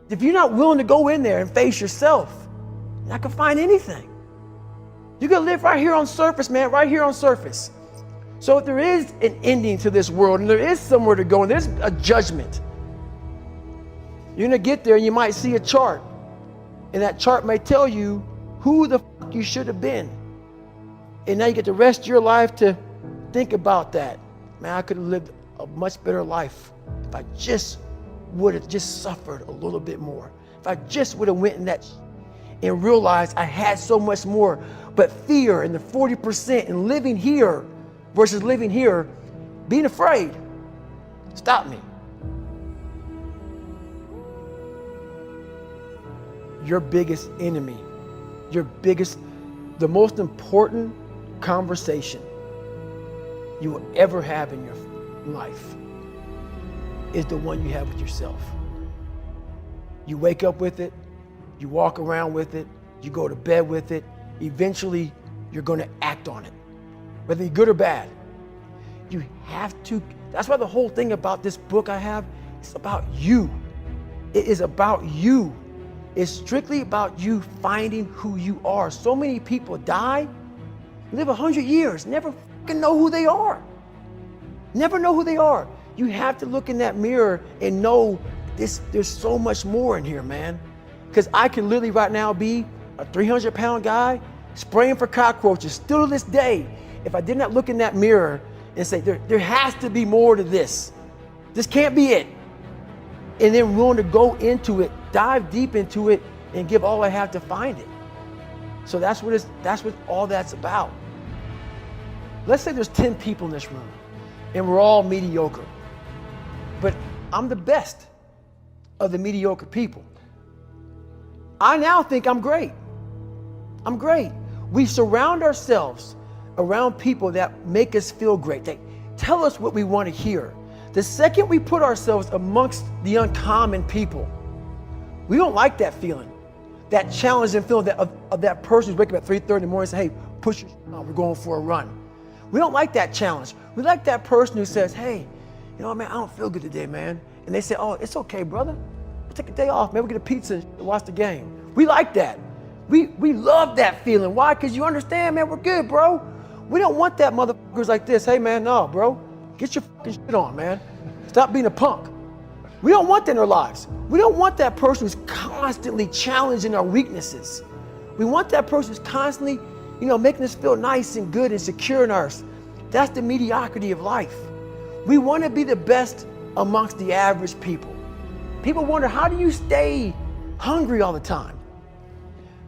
If you're not willing to go in there and face yourself, you're not gonna find anything. You're gonna live right here on surface, man, right here on surface. So if there is an ending to this world and there is somewhere to go and there's a judgment, you're gonna get there and you might see a chart. And that chart may tell you who the fuck you should have been. And now you get the rest of your life to think about that. Man, I could have lived a much better life if I just would have just suffered a little bit more. If I just would have went in that and realized I had so much more. But fear and the 40% and living here versus living here, being afraid, stop me. Your biggest enemy, the most important conversation you will ever have in your life is the one you have with yourself. You wake up with it, you walk around with it, you go to bed with it. Eventually, you're going to act on it, whether you're good or bad. You have to. That's why the whole thing about this book I have is about you. It is about you. It's strictly about you finding who you are. So many people die, live 100 years, never fucking know who they are. Never know who they are. You have to look in that mirror and know there's so much more in here, man. Because I can literally right now be a 300-pound guy spraying for cockroaches still to this day. If I did not look in that mirror and say, there has to be more to this. This can't be it. And then willing to go into it, dive deep into it, and give all I have to find it. So that's what all that's about. Let's say there's 10 people in this room, and we're all mediocre. But I'm the best of the mediocre people. I now think I'm great. I'm great. We surround ourselves around people that make us feel great. They tell us what we want to hear. The second we put ourselves amongst the uncommon people, we don't like that feeling, that challenging feeling of that person who's waking up at 3:30 in the morning and say, hey, push your shit on, we're going for a run. We don't like that challenge. We like that person who says, hey, you know what, man, I don't feel good today, man. And they say, oh, it's okay, brother. We'll take a day off, man. We'll get a pizza and watch the game. We like that. We love that feeling. Why? Because you understand, man, we're good, bro. We don't want that motherfuckers like this. Hey, man, no, bro. Get your fucking shit on, man. Stop being a punk. We don't want that in our lives. We don't want that person who's constantly challenging our weaknesses. We want that person who's constantly, making us feel nice and good and secure in ours. That's the mediocrity of life. We want to be the best amongst the average people. People wonder, how do you stay hungry all the time?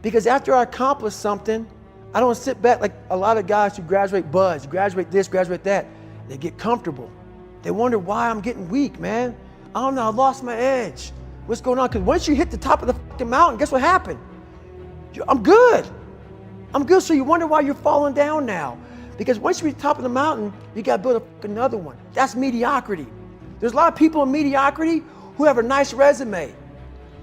Because after I accomplish something, I don't sit back like a lot of guys who graduate buds, graduate this, graduate that. They get comfortable. They wonder why I'm getting weak, man. I don't know, I lost my edge. What's going on? Because once you hit the top of the fucking mountain, guess what happened? I'm good. I'm good, so you wonder why you're falling down now. Because once you reach the top of the mountain, you got to build another one. That's mediocrity. There's a lot of people in mediocrity who have a nice resume,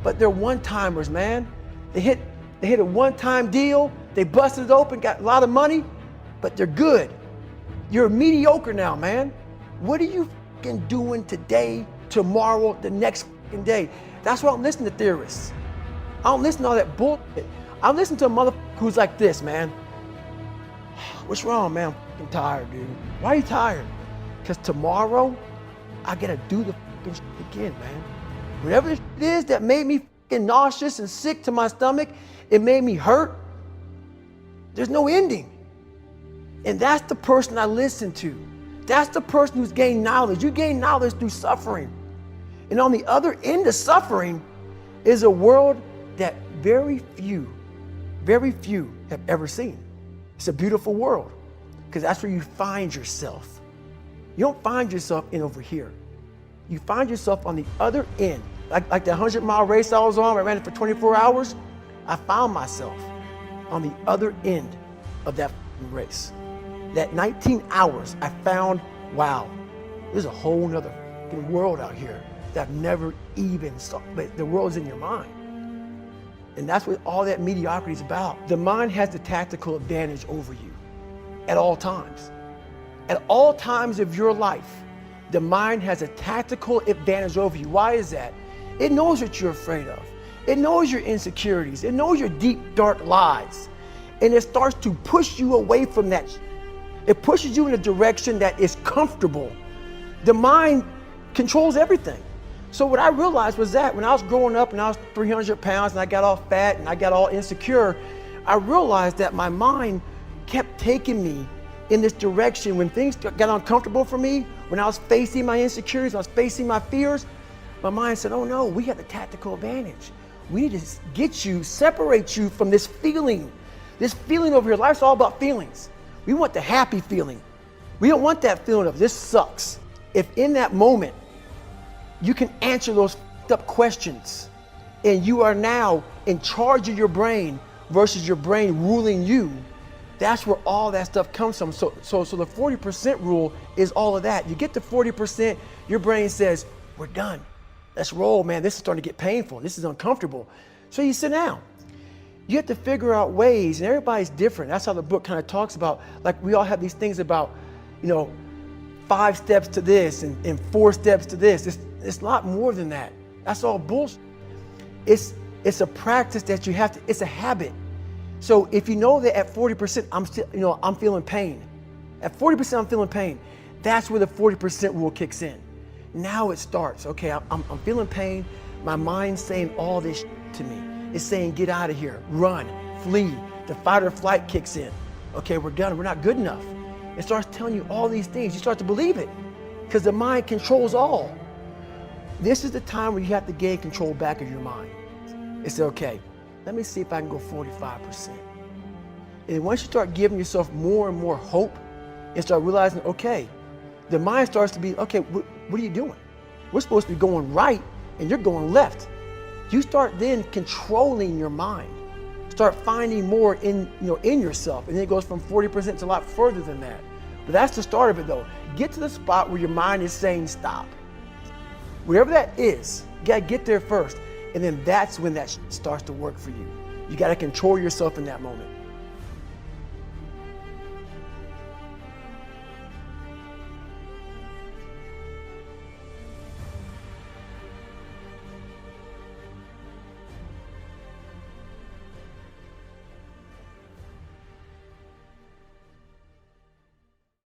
but they're one-timers, man. They hit a one-time deal, they busted it open, got a lot of money, but they're good. You're mediocre now, man. What are you fucking doing today, tomorrow, the next fucking day? That's why I don't listen to theorists. I don't listen to all that bullshit. I listen to a motherfucker who's like this, man. What's wrong, man? I'm fucking tired, dude. Why are you tired? Because tomorrow, I gotta do the fucking shit again, man. Whatever the shit is that made me fucking nauseous and sick to my stomach, it made me hurt. There's no ending. And that's the person I listen to. That's the person who's gained knowledge. You gain knowledge through suffering. And on the other end of suffering is a world that very few have ever seen. It's a beautiful world because that's where you find yourself. You don't find yourself in over here. You find yourself on the other end. Like the 100-mile race I was on, I ran it for 24 hours. I found myself on the other end of that race. That 19 hours, I found, wow, there's a whole nother world out here that I've never even saw. But the world's in your mind. And that's what all that mediocrity is about. The mind has the tactical advantage over you at all times. At all times of your life, the mind has a tactical advantage over you. Why is that? It knows what you're afraid of. It knows your insecurities. It knows your deep, dark lies. And it starts to push you away from that. It pushes you in a direction that is comfortable. The mind controls everything. So what I realized was that when I was growing up and I was 300 pounds and I got all fat and I got all insecure, I realized that my mind kept taking me in this direction. When things got uncomfortable for me, when I was facing my insecurities, I was facing my fears, my mind said, oh no, we have the tactical advantage. We need to get you, separate you from this feeling over here. Life's all about feelings. We want the happy feeling. We don't want that feeling of this sucks. If in that moment, you can answer those up questions and you are now in charge of your brain versus your brain ruling you, that's where all that stuff comes from. So the 40% rule is all of that. You get to 40%, your brain says, we're done. Let's roll, man. This is starting to get painful. This is uncomfortable. So you sit down. You have to figure out ways, and everybody's different. That's how the book kind of talks about, like we all have these things about, 5 steps to this and 4 steps to this. It's a lot more than that. That's all bullshit. It's a practice that you have to, it's a habit. So if you know that at 40%, I'm feeling pain. At 40%, I'm feeling pain. That's where the 40% rule kicks in. Now it starts. Okay, I'm feeling pain. My mind's saying all this to me. It's saying, get out of here, run, flee. The fight or flight kicks in. Okay, we're done. We're not good enough. It starts telling you all these things. You start to believe it because the mind controls all. This is the time where you have to gain control back of your mind. It's okay, let me see if I can go 45%. And once you start giving yourself more and more hope and start realizing, okay, the mind starts to be, okay, what are you doing? We're supposed to be going right and you're going left. You start then controlling your mind. Start finding more in yourself. And then it goes from 40% to a lot further than that. But that's the start of it though. Get to the spot where your mind is saying stop. Wherever that is, you gotta get there first. And then that's when that starts to work for you. You gotta control yourself in that moment.